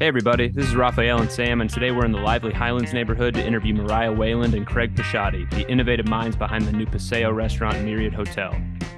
Hey everybody, this is Raphael and Sam, and today we're in the lively Highlands neighborhood to interview Mariah, Weyland, and Craig Pishotti, the innovative minds behind the new Paseo restaurant and Myriad Hotel.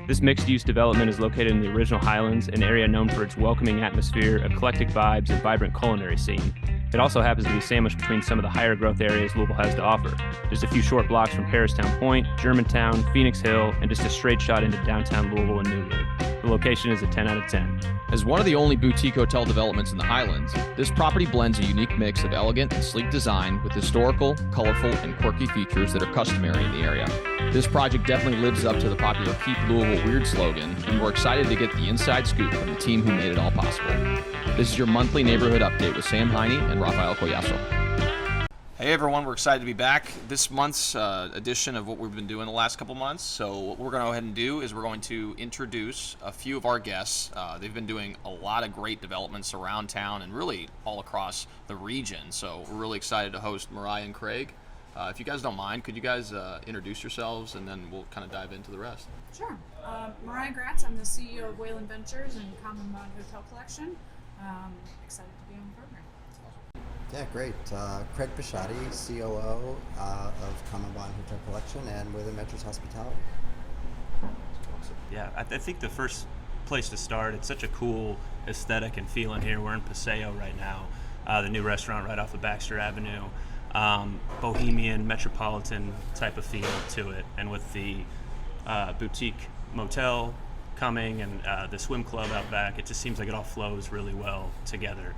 This mixed-use development is located in the original Highlands, an area known for its welcoming atmosphere, eclectic vibes, and vibrant culinary scene. It also happens to be sandwiched between some of the higher growth areas Louisville has to offer. Just a few short blocks from Harristown Point, Germantown, Phoenix Hill, and just a straight shot into downtown Louisville and Newland. The location is a 10 out of 10. As one of the only boutique hotel developments in the Highlands, this property blends a unique mix of elegant and sleek design with historical, colorful, and quirky features that are customary in the area. This project definitely lives up to the popular Keep Louisville Weird slogan, and we're excited to get the inside scoop from the team who made it all possible. This is your monthly neighborhood update with Sam Heine and Rafael Collazo. Hey everyone, we're excited to be back. This month's edition of what we've been doing the last couple months. So what we're going to go ahead and do is we're going to introduce a few of our guests. They've been doing a lot of great developments around town and really all across the region. So we're really excited to host Mariah and Craig. If you guys don't mind, could you guys introduce yourselves and then we'll kind of dive into the rest. Sure. Mariah Gratz, I'm the CEO of Weyland Ventures and Common Bond Hotel Collection. Excited to be on the program. Yeah, great. Craig Pishotti, COO of Common Bond Hotel Collection and Weyland Ventures Hospitality. Yeah, I think the first place to start, it's such a cool aesthetic and feeling here. We're in Paseo right now, the new restaurant right off of Baxter Avenue. Bohemian, metropolitan type of feel to it. And with the boutique motel coming and the swim club out back, it just seems like it all flows really well together.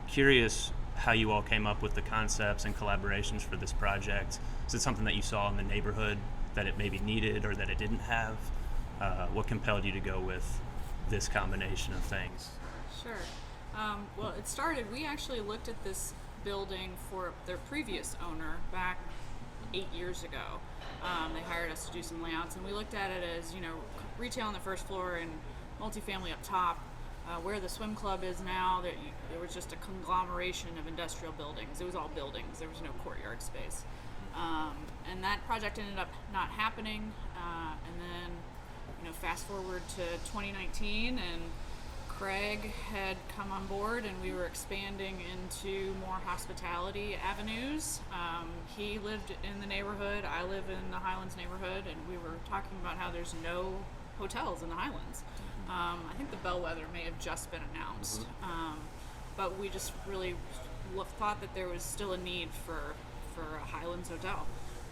Curious how you all came up with the concepts and collaborations for this project. Is it something that you saw in the neighborhood that it maybe needed or that it didn't have? What compelled you to go with this combination of things? Sure. Well, it started, we actually looked at this building for their previous owner back 8 years ago. They hired us to do some layouts, and we looked at it as, retail on the first floor and multifamily up top. Where the swim club is now, there was just a conglomeration of industrial buildings. It was all buildings. There was no courtyard space. And that project ended up not happening. And then, fast forward to 2019, and Craig had come on board, and we were expanding into more hospitality avenues. He lived in the neighborhood. I live in the Highlands neighborhood, and we were talking about how there's no hotels in the Highlands. I think the Bellwether may have just been announced, but we just really thought that there was still a need for a Highlands hotel.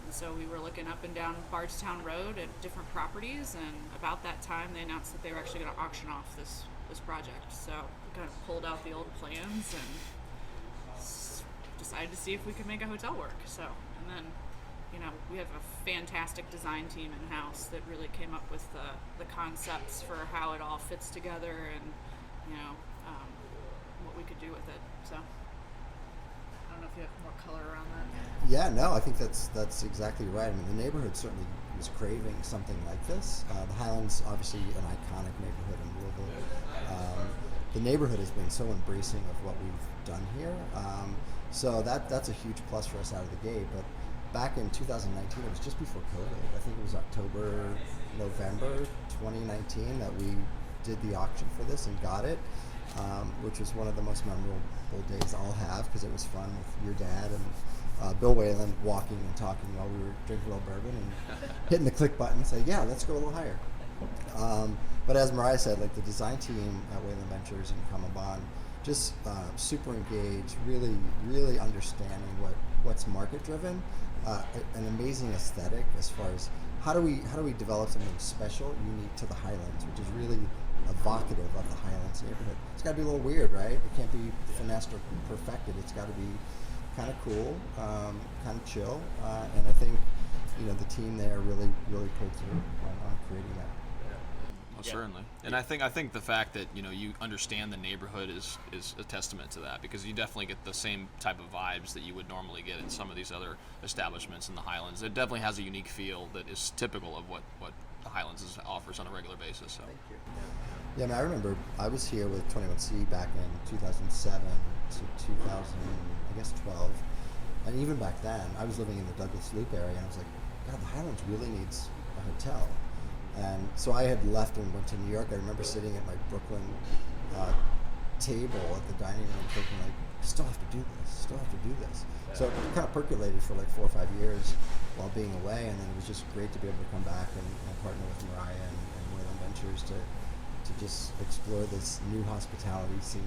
And so we were looking up and down Bardstown Road at different properties, and about that time they announced that they were actually going to auction off this project. So we kind of pulled out the old plans and decided to see if we could make a hotel work. So, and then we have a fantastic design team in-house that really came up with the concepts for how it all fits together and, what we could do with it. So, I don't know if you have more color around that. Yeah, no, I think that's exactly right. I mean, the neighborhood certainly was craving something like this. The Highlands, obviously an iconic neighborhood in Louisville. The neighborhood has been so embracing of what we've done here. So that's a huge plus for us out of the gate. But back in 2019, it was just before COVID. I think it was November 2019 that we did the auction for this and got it, which was one of the most memorable days I'll have because it was fun with your dad and Bill Weyland walking and talking while we were drinking a little bourbon and hitting the click button and say, yeah, let's go a little higher. But as Mariah said, like the design team at Weyland Ventures and Common Bond, just super engaged, really, really understanding what's market driven. An amazing aesthetic as far as how do we develop something special, unique to the Highlands, which is really evocative of the Highlands neighborhood. It's got to be a little weird, right? It can't be finessed or perfected. It's got to be kind of cool, kind of chill, and I think the team there really pulled through on creating that. Well, certainly, and I think the fact that you understand the neighborhood is a testament to that, because you definitely get the same type of vibes that you would normally get in some of these other establishments in the Highlands. It definitely has a unique feel that is typical of what the Highlands offers on a regular basis. So. Thank you. Yeah, I mean, I remember I was here with 21C back in 2007 to 2012, and even back then, I was living in the Douglas Loop area, and I was like, God, the Highlands really needs a hotel. And so I had left and went to New York. I remember sitting at my Brooklyn table at the dining room thinking like, still have to do this. So it kind of percolated for like 4 or 5 years while being away, and then it was just great to be able to come back and partner with Mariah and Weyland Ventures to just explore this new hospitality scene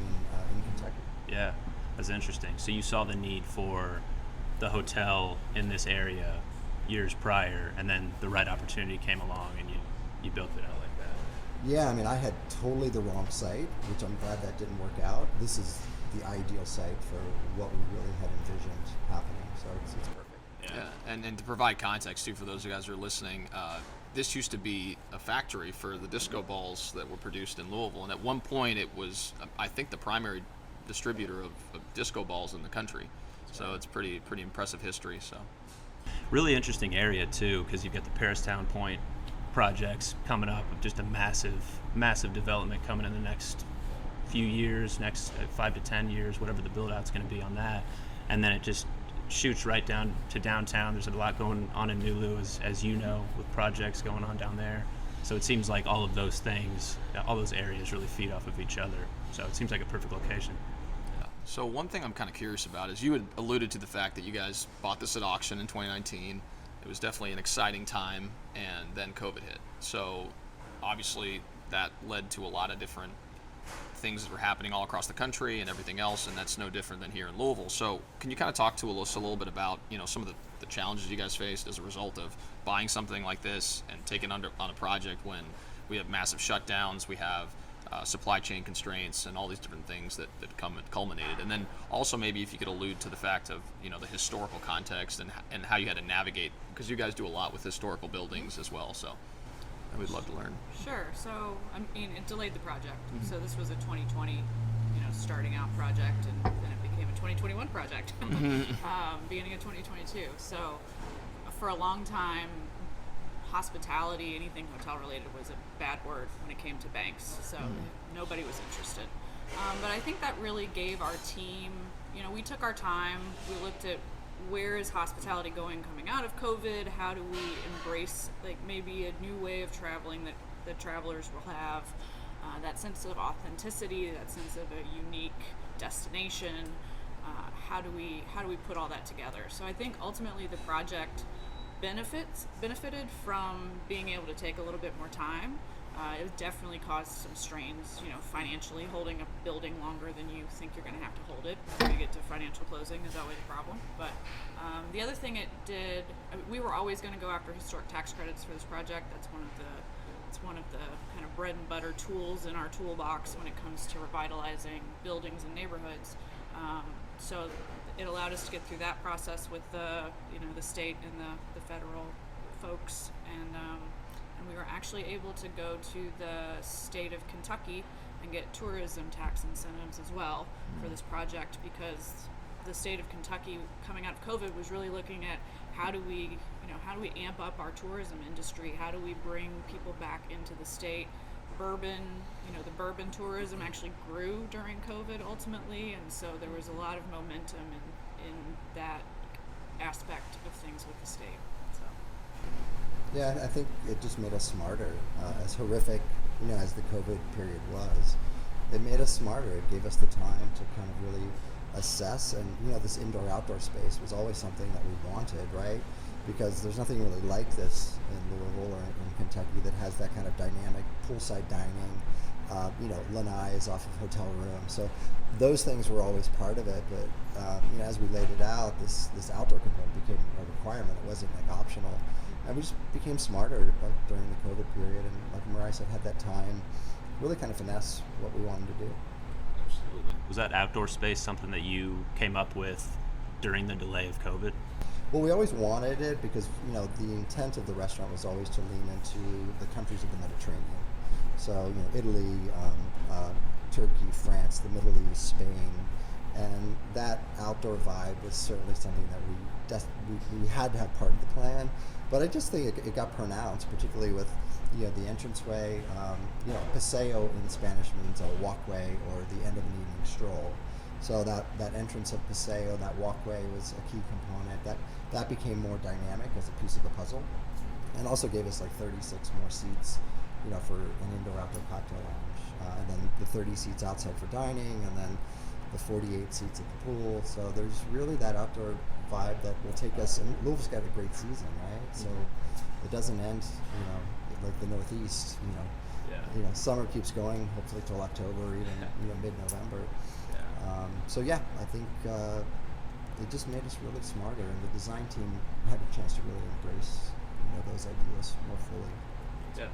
in Kentucky. Yeah, that's interesting. So you saw the need for the hotel in this area years prior, and then the right opportunity came along, and you built it out like that. Yeah, I mean, I had totally the wrong site, which I'm glad that didn't work out. This is the ideal site for what we really had envisioned happening, so it's perfect. Yeah, and to provide context too for those of you guys who are listening, this used to be a factory for the disco balls that were produced in Louisville, and at one point it was, I think, the primary distributor of disco balls in the country. So it's pretty impressive history. So really interesting area too, because you've got the Paristown Point projects coming up, just a massive development coming in the next few years, next 5 to 10 years, whatever the build out's going to be on that, and then it just shoots right down to downtown. There's a lot going on in New Lou, as you know, with projects going on down there. So it seems like all of those things, all those areas really feed off of each other. So it seems like a perfect location. Yeah. So one thing I'm kind of curious about is you had alluded to the fact that you guys bought this at auction in 2019. It was definitely an exciting time, and then COVID hit. So obviously that led to a lot of different things that were happening all across the country and everything else, and that's no different than here in Louisville. So can you kind of talk to us a little bit about, some of the challenges you guys faced as a result of buying something like this and taking on a project when we have massive shutdowns, we have supply chain constraints, and all these different things that culminated, and then also maybe if you could allude to the fact of the historical context and how you had to navigate, because you guys do a lot with historical buildings as well. So we'd love to learn. Sure. So, I mean, it delayed the project. Mm-hmm. So this was a 2020, starting out project, and then it became a 2021 project, beginning of 2022. So, for a long time, hospitality, anything hotel related, was a bad word when it came to banks. So nobody was interested. But I think that really gave our team, we took our time. We looked at where is hospitality going coming out of COVID? How do we embrace maybe a new way of traveling that travelers will have, that sense of authenticity, that sense of a unique destination. How do we put all that together? So I think ultimately the project benefited from being able to take a little bit more time. It definitely caused some strains, financially. Holding a building longer than you think you're going to have to hold it when you get to financial closing is always a problem. But the other thing it did, we were always going to go after historic tax credits for this project. That's one of the kind of bread and butter tools in our toolbox when it comes to revitalizing buildings and neighborhoods. So it allowed us to get through that process with the state and the federal folks, and we were actually able to go to the state of Kentucky and get tourism tax incentives as well for this project, because the state of Kentucky, coming out of COVID, was really looking at how do we amp up our tourism industry? How do we bring people back into the state? The bourbon tourism actually grew during COVID ultimately, and so there was a lot of momentum in that aspect of things with the state. So. Yeah, I think it just made us smarter. As horrific, as the COVID period was, it made us smarter. It gave us the time to kind of really assess, and this indoor-outdoor space was always something that we wanted, right? Because there's nothing really like this in Louisville or in Kentucky that has that kind of dynamic poolside dining. Lanai is off of hotel room, so those things were always part of it. But as we laid it out, this outdoor component became a requirement. It wasn't optional, and we just became smarter during the COVID period. And like Mariah said, had that time really kind of finesse what we wanted to do. Absolutely. Was that outdoor space something that you came up with during the delay of COVID? Well, we always wanted it because, the intent of the restaurant was always to lean into the countries of the Mediterranean. So, Italy, Turkey, France, the Middle East, Spain, and that outdoor vibe was certainly something that we had to have part of the plan. But I just think it got pronounced, particularly with, the entranceway. Paseo in Spanish means a walkway or the end of an evening stroll. So that entrance of Paseo, that walkway, was a key component. That became more dynamic as a piece of the puzzle, and also gave us 36 more seats for an indoor-outdoor cocktail lounge, and then the 30 seats outside for dining, and then the 48 seats at the pool. So there's really that outdoor vibe that will take us. And Louisville's got a great season, right? So it doesn't end, like the Northeast. Summer keeps going, hopefully till October, or even mid-November. So yeah, I think it just made us really smarter, and the design team had a chance to really embrace those ideas more fully. Yeah.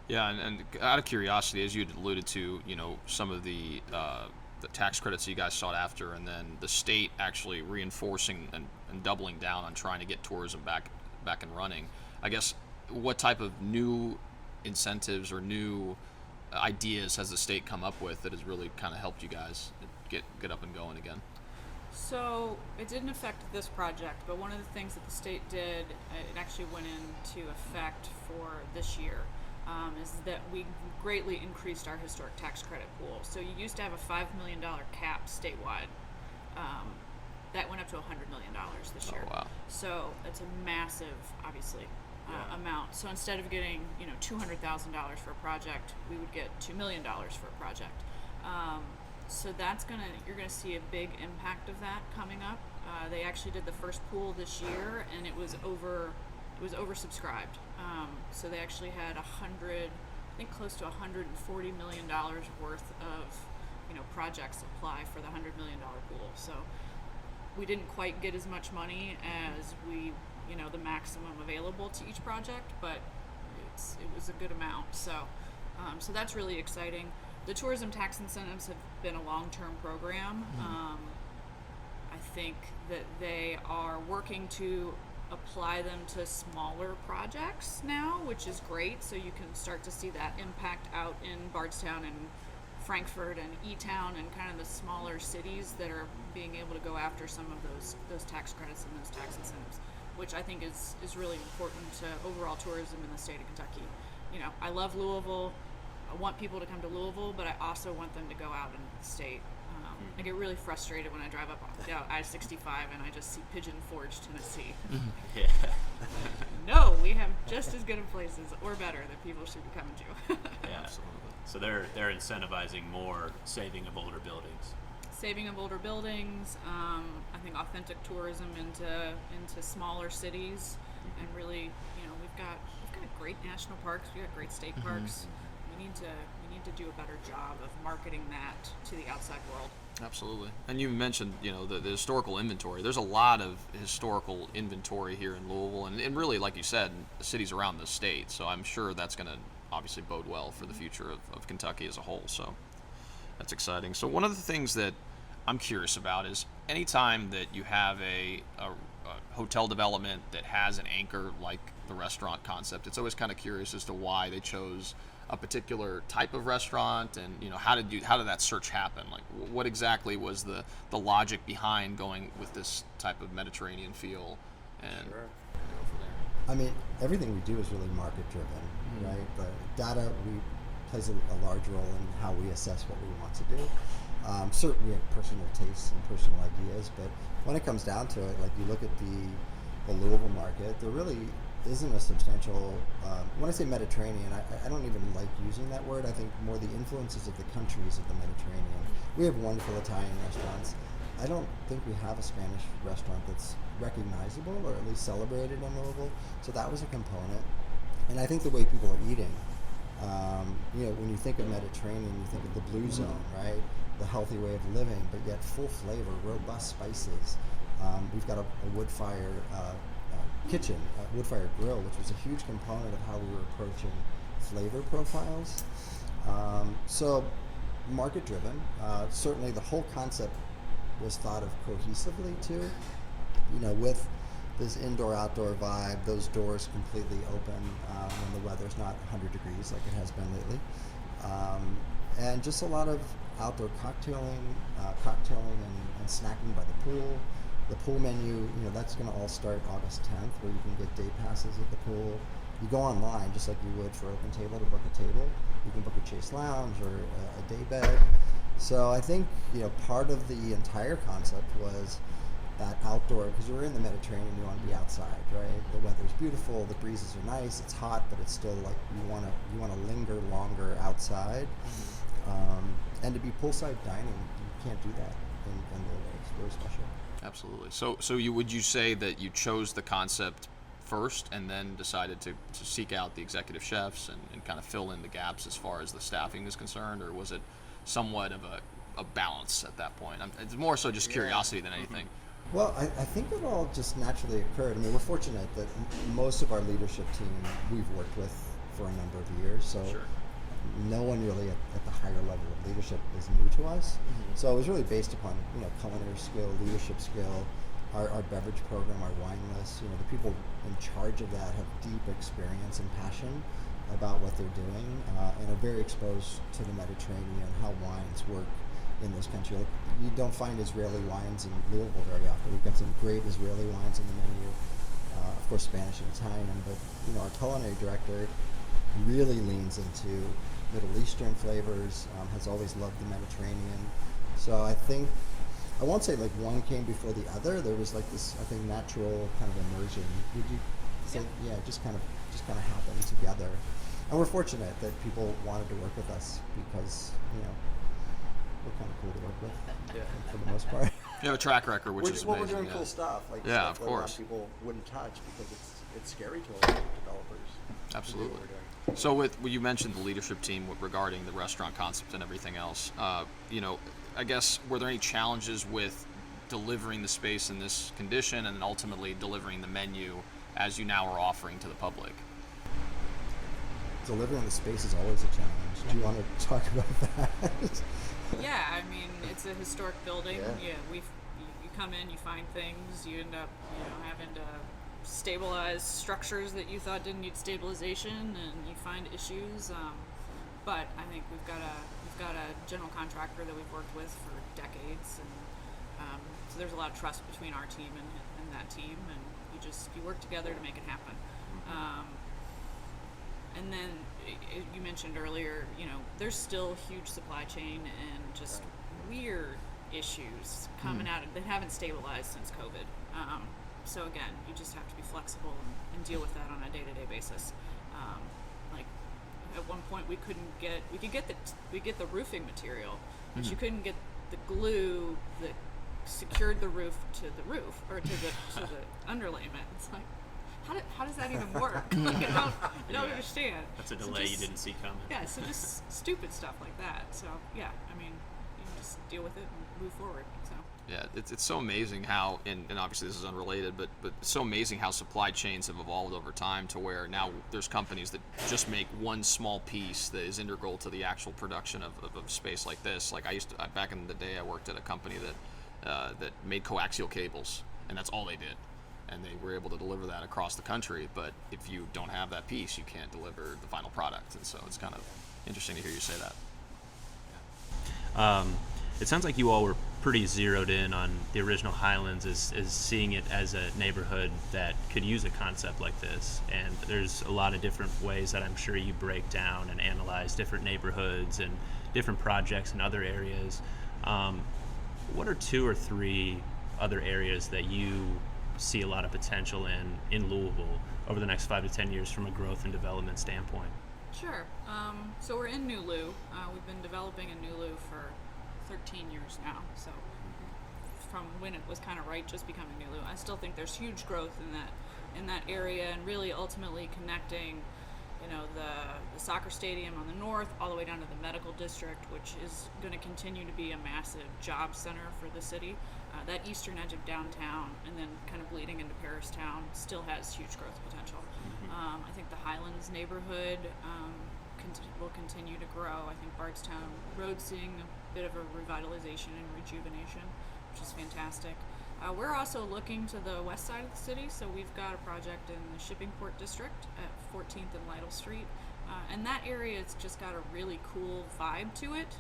Yeah, and out of curiosity, as you had alluded to, some of the tax credits you guys sought after, and then the state actually reinforcing and doubling down on trying to get tourism back and running. I guess, what type of new incentives or new ideas has the state come up with that has really kind of helped you guys get up and going again? So it didn't affect this project, but one of the things that the state did, it actually went into effect for this year, is that we greatly increased our historic tax credit pool. So you used to have a $5 million cap statewide. That went up to $100 million this year. Oh, wow. So it's a massive, obviously, amount. So instead of getting $200,000 for a project, we would get $2 million for a project. So you're gonna see a big impact of that coming up. They actually did the first pool this year, and it was oversubscribed. So they actually had close to $140 million worth of projects apply for the $100 million pool. So we didn't quite get as much money as the maximum available to each project, but it was a good amount. So that's really exciting. The tourism tax incentives have been a long-term program. I think that they are working to apply them to smaller projects now, which is great. So you can start to see that impact out in Bardstown and Frankfurt and E-Town and kind of the smaller cities that are being able to go after some of those tax credits and those tax incentives, which I think is really important to overall tourism in the state of Kentucky. I love Louisville. I want people to come to Louisville, but I also want them to go out in the state. I get really frustrated when I drive up I-65 and I just see Pigeon Forge, Tennessee. Yeah. No, we have just as good of places or better that people should be coming to. Yeah, absolutely. So they're incentivizing more saving of older buildings. Saving of older buildings. I think authentic tourism into smaller cities, and really, we've got great national parks. We've got great state parks. We need to do a better job of marketing that to the outside world. Absolutely. And you mentioned, the historical inventory. There's a lot of historical inventory here in Louisville, and really, like you said, the cities around the state. So I'm sure that's going to obviously bode well for the future of Kentucky as a whole. So that's exciting. So one of the things that I'm curious about is anytime that you have a hotel development that has an anchor like the restaurant concept, it's always kind of curious as to why they chose a particular type of restaurant, and how did that search happen? Like, what exactly was the logic behind going with this type of Mediterranean feel? And Sure. go from there. I mean, everything we do is really market driven, right? The data plays a large role in how we assess what we want to do. Certainly we have personal tastes and personal ideas, but when it comes down to it, like you look at the Louisville market, there really isn't a substantial, when I say Mediterranean, I don't even like using that word. I think more the influences of the countries of the Mediterranean. We have wonderful Italian restaurants. I don't think we have a Spanish restaurant that's recognizable or at least celebrated in Louisville. So that was a component. And I think the way people are eating, when you think of Mediterranean, you think of the blue zone, right? The healthy way of living, but yet full flavor, robust spices. We've got a wood fire kitchen, wood fire grill, which was a huge component of how we were approaching flavor profiles. So market driven. Certainly the whole concept was thought of cohesively too, with this indoor-outdoor vibe, those doors completely open when the weather's not 100 degrees like it has been lately. And just a lot of outdoor cocktailing and snacking by the pool. The pool menu, that's going to all start August 10th, where you can get day passes at the pool. You go online, just like you would for Open Table to book a table. You can book a Chase Lounge or a day bed. So I think, part of the entire concept was that outdoor, because we're in the Mediterranean, you want to be outside, right? The weather's beautiful, the breezes are nice, it's hot, but it's still like you want to linger longer outside. And to be poolside dining, you can't do that in Louisville. It's very special. Absolutely. So would you say that you chose the concept first and then decided to seek out the executive chefs and kind of fill in the gaps as far as the staffing is concerned, or was it somewhat of a balance at that point? It's more so just curiosity than anything. Well, I think it all just naturally occurred. I mean, we're fortunate that most of our leadership team we've worked with for a number of years, so Sure. no one really at the higher level of leadership is new to us. So it was really based upon culinary skill, leadership skill, our beverage program, our wine list. The people in charge of that have deep experience and passion about what they're doing, and are very exposed to the Mediterranean, how wines work in this country. Like, you don't find Israeli wines in Louisville very often. We've got some great Israeli wines on the menu, of course Spanish and Italian, but our culinary director really leans into Middle Eastern flavors, has always loved the Mediterranean. So I think, I won't say like one came before the other. There was like this, I think, natural kind of immersion. Would you say? Yeah, it just kind of happened together. And we're fortunate that people wanted to work with us because, we're kind of cool to work with for the most part. You have a track record, which is amazing. We're doing cool stuff. Like Yeah, stuff of that a lot course. people wouldn't touch because it's scary to a lot of developers. Absolutely. To do what we're doing. So you mentioned the leadership team regarding the restaurant concept and everything else. I guess, were there any challenges with delivering the space in this condition and then ultimately delivering the menu as you now are offering to the public? Delivering the space is always a challenge. Do you want to talk about that? Yeah, I mean, it's a historic building. Yeah. You come in, you find things, you end up, having to stabilize structures that you thought didn't need stabilization, and you find issues. But I think we've got a general contractor that we've worked with for decades, and so there's a lot of trust between our team and that team, and you work together to make it happen. And then you mentioned earlier, there's still huge supply chain and just weird issues coming out that haven't stabilized since COVID. So again, you just have to be flexible and deal with that on a day-to-day basis. Like at one point, we could get the roofing material, but you couldn't get the glue that secured the roof to the roof or to the underlayment. It's like, how does that even work? Like, I don't understand. That's a delay you didn't see coming. Yeah, so just stupid stuff like that. So yeah, I mean, you can just deal with it and move forward. So. Yeah, it's so amazing how, and obviously this is unrelated, but it's so amazing how supply chains have evolved over time to where now there's companies that just make one small piece that is integral to the actual production of space like this. Like back in the day, I worked at a company that made coaxial cables, and that's all they did. And they were able to deliver that across the country, but if you don't have that piece, you can't deliver the final product. And so it's kind of interesting to hear you say that. It sounds like you all were pretty zeroed in on the original Highlands as seeing it as a neighborhood that could use a concept like this. And there's a lot of different ways that I'm sure you break down and analyze different neighborhoods and different projects in other areas. What are 2 or 3 other areas that you see a lot of potential in Louisville over the next 5 to 10 years from a growth and development standpoint? Sure. So we're in New Lou. We've been developing in New Lou for 13 years now. So from when it was kind of just becoming New Lou, I still think there's huge growth in that area, and really ultimately connecting, the soccer stadium on the north all the way down to the medical district, which is going to continue to be a massive job center for the city. That eastern edge of downtown, and then kind of bleeding into Paristown, still has huge growth potential. I think the Highlands neighborhood will continue to grow. I think Bardstown Road's seeing a bit of a revitalization and rejuvenation, which is fantastic. We're also looking to the west side of the city, so we've got a project in the Shipping Port District at 14th and Lytle Street. And that area, it's just got a really cool vibe to it.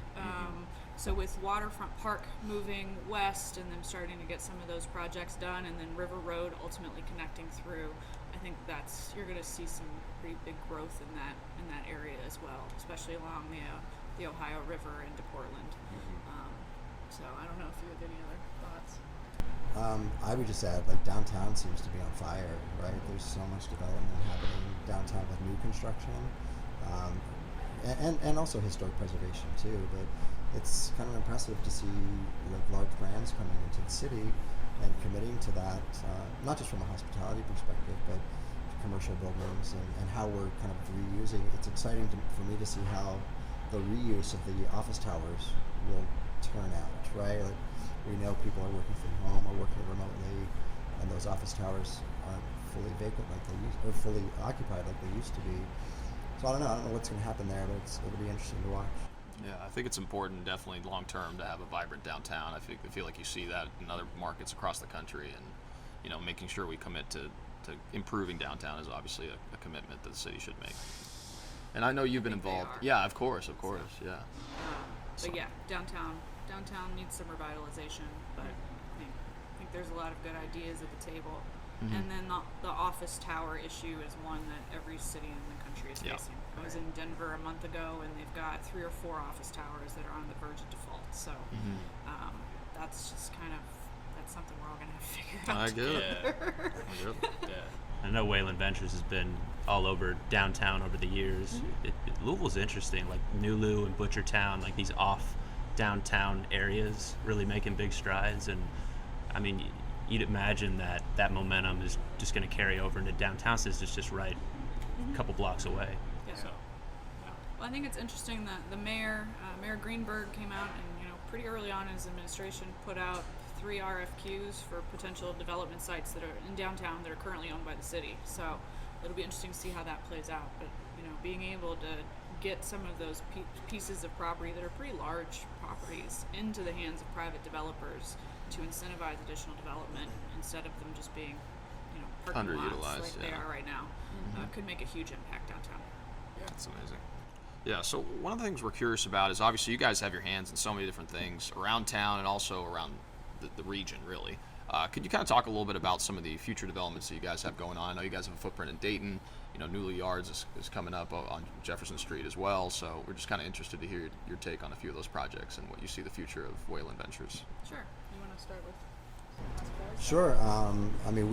So with Waterfront Park moving west and them starting to get some of those projects done, and then River Road ultimately connecting through, I think you're going to see some pretty big growth in that area as well, especially along the Ohio River into Portland. So I don't know if you have any other thoughts. I would just add, like, downtown seems to be on fire, right? There's so much development happening downtown with new construction, and also historic preservation too. But it's kind of impressive to see like large brands coming into the city and committing to that, not just from a hospitality perspective, but commercial buildings and how we're kind of reusing. It's exciting for me to see how the reuse of the office towers will turn out, right? Like, we know people are working from home or working remotely, and those office towers aren't fully vacant like they used, or fully occupied like they used to be. So I don't know what's going to happen there, but it'll be interesting to watch. Yeah, I think it's important, definitely long term, to have a vibrant downtown. I feel like you see that in other markets across the country, and making sure we commit to improving downtown is obviously a commitment that the city should make. And I know you've been involved. Yeah, of course, yeah. But yeah, downtown needs some revitalization, but I think there's a lot of good ideas at the table. Mm-hmm. And then the office tower issue is one that every city in the country is facing. I was in Denver a month ago, and they've got 3 or 4 office towers that are on the verge of default. So that's just that's something we're all going to have to figure out. I get it. Yeah. I know Weyland Ventures has been all over downtown over the years. Mm-hmm. Louisville's interesting, like Nulu and Butchertown, like these off downtown areas really making big strides. And I mean, you'd imagine that momentum is just going to carry over into downtown, since it's just right a couple blocks away. Yeah. So. Well, I think it's interesting that the mayor, Mayor Greenberg, came out and pretty early on in his administration put out 3 RFQs for potential development sites that are in downtown that are currently owned by the city. So it'll be interesting to see how that plays out. But being able to get some of those pieces of property that are pretty large properties into the hands of private developers to incentivize additional development instead of them just being parking underutilized lots like they are right now, could make a huge impact downtown. Yeah, that's amazing. Yeah, so one of the things we're curious about is, obviously you guys have your hands in so many different things around town and also around the region, really. Could you kind of talk a little bit about some of the future developments that you guys have going on? I know you guys have a footprint in Dayton. Newly Yards is coming up on Jefferson Street as well. So we're just kind of interested to hear your take on a few of those projects and what you see the future of Weyland Ventures. Sure. You want to start with? Sure. I mean,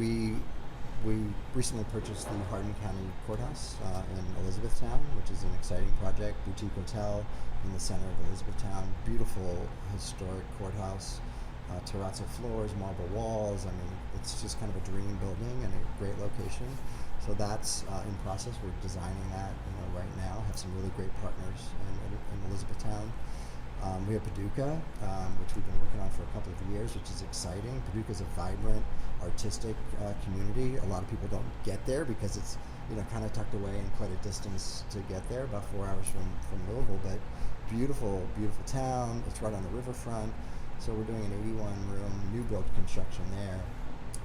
we recently purchased the Hardin County Courthouse in Elizabethtown, which is an exciting project, boutique hotel in the center of Elizabethtown. Beautiful historic courthouse, terrazzo floors, marble walls. I mean, it's just kind of a dream building and a great location. So that's in process. We're designing that right now. Have some really great partners in Elizabethtown. We have Paducah, which we've been working on for a couple of years, which is exciting. Paducah is a vibrant, artistic community. A lot of people don't get there because it's kind of tucked away and quite a distance to get there, about 4 hours from Louisville. But beautiful, beautiful town. It's right on the riverfront. So we're doing an 81-room new build construction there.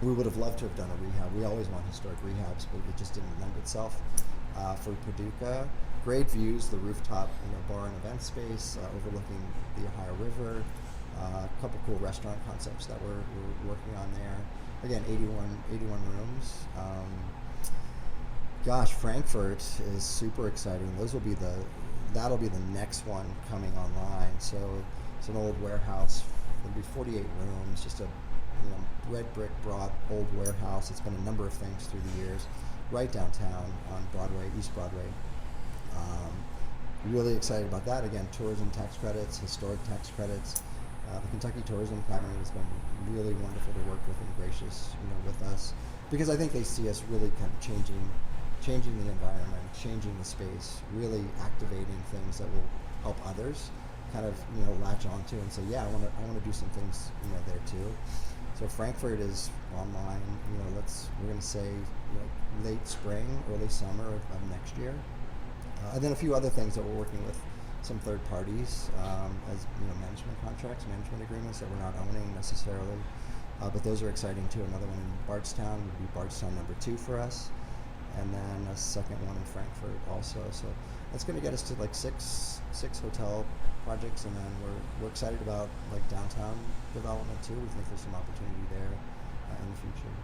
We would have loved to have done a rehab. We always want historic rehabs, but it just didn't lend itself for Paducah. Great views, the rooftop bar and event space overlooking the Ohio River. A couple cool restaurant concepts that we're working on there. Again, 81 rooms. Frankfurt is super exciting. That'll be the next one coming online. So it's an old warehouse. It'll be 48 rooms, just a red brick broad old warehouse. It's been a number of things through the years, right downtown on Broadway, East Broadway. Really excited about that. Again, tourism tax credits, historic tax credits. The Kentucky Tourism Academy has been really wonderful to work with and gracious, with us, because I think they see us really kind of changing the environment, changing the space, really activating things that will help others kind of latch onto and say, yeah, I want to do some things there too. So Frankfurt is online. We're going to say late spring, early summer of next year. And then a few other things that we're working with some third parties as management contracts, management agreements that we're not owning necessarily, but those are exciting too. Another one in Bardstown would be Bardstown number 2 for us, and then a second one in Frankfurt also. So that's going to get us to like six hotel projects, and then we're excited about like downtown development too. We think there's some opportunity there in the future.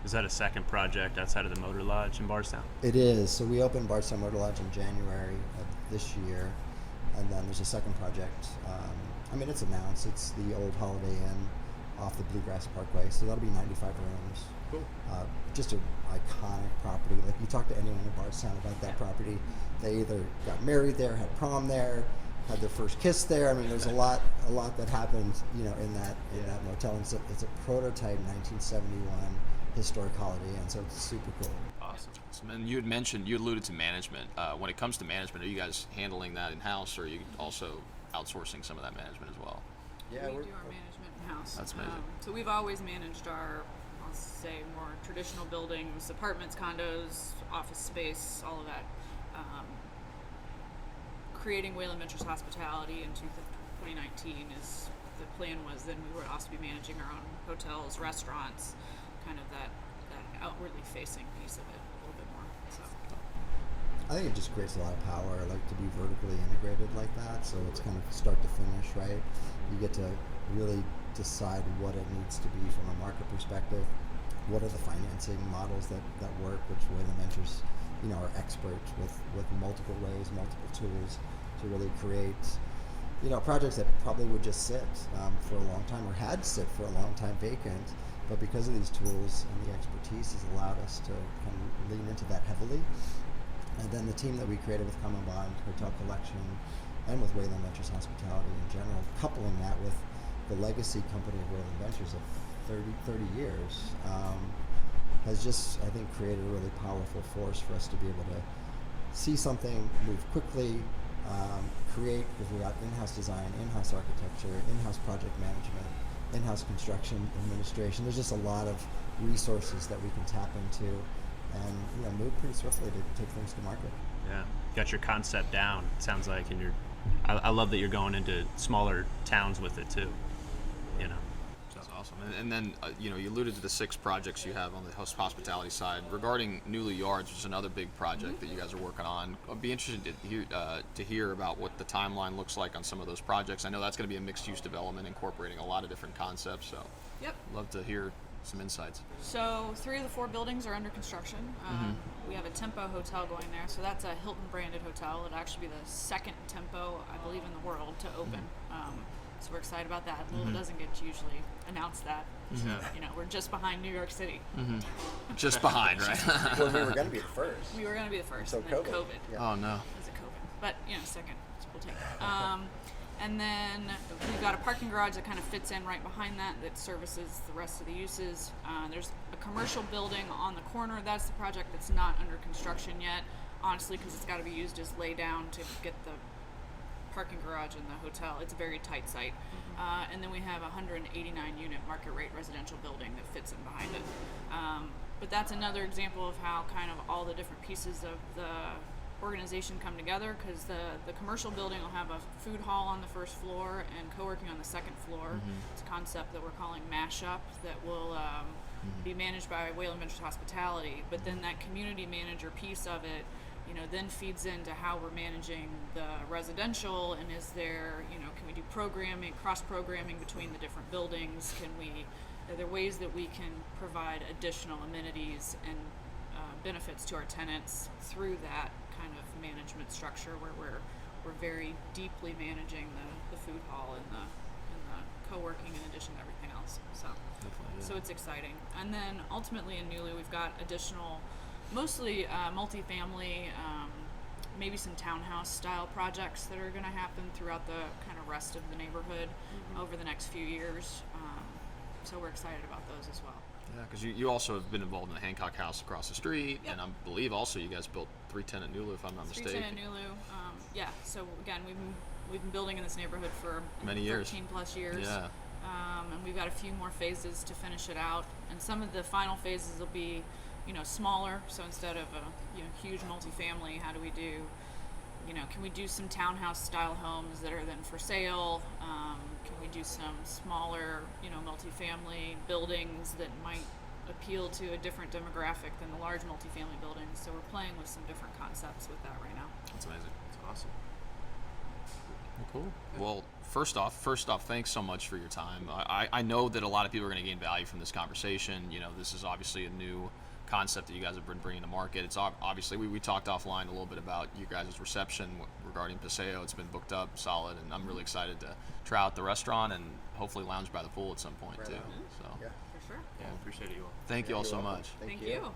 Is that a second project outside of the Motor Lodge in Bardstown? It is. So we opened Bardstown Motor Lodge in January of this year, and then there's a second project. It's announced. It's the old Holiday Inn off the Bluegrass Parkway. So that'll be 95 rooms. Cool. Just an iconic property. Like you talk to anyone in Bardstown about that property, they either got married there, had prom there, had their first kiss there. I mean, there's a lot that happened, in that motel. And so it's a prototype 1971 historic Holiday Inn. So it's super cool. Awesome. And you alluded to management. When it comes to management, are you guys handling that in house, or are you also outsourcing some of that management as well? Yeah, we do our management in house. That's amazing. So we've always managed our, I'll say, more traditional buildings, apartments, condos, office space, all of that. Creating Weyland Ventures Hospitality in 2019 is the plan. Was then we would also be managing our own hotels, restaurants, kind of that outwardly facing piece of it a little bit more. So I think it just creates a lot of power, like to be vertically integrated like that. So it's kind of start to finish, right? You get to really decide what it needs to be from a market perspective. What are the financing models that work, which Weyland Ventures, are experts with multiple ways, multiple tools to really create, projects that probably would just sit for a long time or had sit for a long time vacant. But because of these tools and the expertise has allowed us to kind of lean into that heavily. And then the team that we created with Common Bond Hotel Collection and with Weyland Ventures Hospitality in general, coupling that with the legacy company of Weyland Ventures of 30 years, has just, I think, created a really powerful force for us to be able to see something, move quickly, create, because we got in-house design, in-house architecture, in-house project management, in-house construction administration. There's just a lot of resources that we can tap into and move pretty swiftly to take things to market. Yeah, got your concept down, it sounds like, and I love that you're going into smaller towns with it too. That's awesome. And then you alluded to the 6 projects you have on the hospitality side. Regarding Newly Yards, which is another big project that you guys are working on, I'd be interested to hear about what the timeline looks like on some of those projects. I know that's going to be a mixed-use development incorporating a lot of different concepts. So, yep. Love to hear some insights. So 3 of the 4 buildings are under construction. We have a Tempo hotel going there, so that's a Hilton branded hotel. It'll actually be the 2nd Tempo, I believe, in the world to open. So we're excited about that. It doesn't get to usually announce that. We're just behind New York City. Just behind, right? Well, we were going to be the first. We were going to be the first. So and then COVID. Yeah. Oh no. It was a COVID, but 2nd, so we'll take it. And then we've got a parking garage that kind of fits in right behind that services the rest of the uses. There's a commercial building on the corner. That's the project that's not under construction yet, honestly, because it's got to be used as lay down to get the parking garage in the hotel. It's a very tight site. And then we have a 189 unit market rate residential building that fits in behind it. But that's another example of how kind of all the different pieces of the organization come together, because the commercial building will have a food hall on the first floor and co-working on the 2nd floor. It's a concept that we're calling Mashup that will be managed by Weyland Ventures Hospitality, but then that community manager piece of it then feeds into how we're managing the residential, and is there, can we do programming, cross-programming between the different buildings? Are there ways that we can provide additional amenities and benefits to our tenants through that kind of management structure, where we're very deeply managing the food hall and the co-working in addition to everything else. So it's exciting. And then ultimately in Newly we've got additional, mostly multifamily, maybe some townhouse style projects that are going to happen throughout the kind of rest of the neighborhood over the next few years. So we're excited about those as well. Yeah, because you also have been involved in the Hancock House across the street, and I believe also you guys built 310 at Nulu, if I'm not mistaken. 310 at Nulu, so again, we've been building in this neighborhood for many years, 13 plus years. Yeah. And we've got a few more phases to finish it out, and some of the final phases will be, smaller. So instead of a huge multifamily, how do we do, can we do some townhouse style homes that are then for sale? Can we do some smaller, multifamily buildings that might appeal to a different demographic than the large multifamily buildings? So we're playing with some different concepts with that right now. That's amazing. That's awesome. Cool. Well, first off, thanks so much for your time. I know that a lot of people are going to gain value from this conversation. This is obviously a new concept that you guys have been bringing to market. It's obviously we talked offline a little bit about you guys' reception regarding Paseo. It's been booked up solid, and I'm really excited to try out the restaurant and hopefully lounge by the pool at some point too. So Yeah. For sure. Yeah, appreciate it, you all. thank you all so much. Thank you.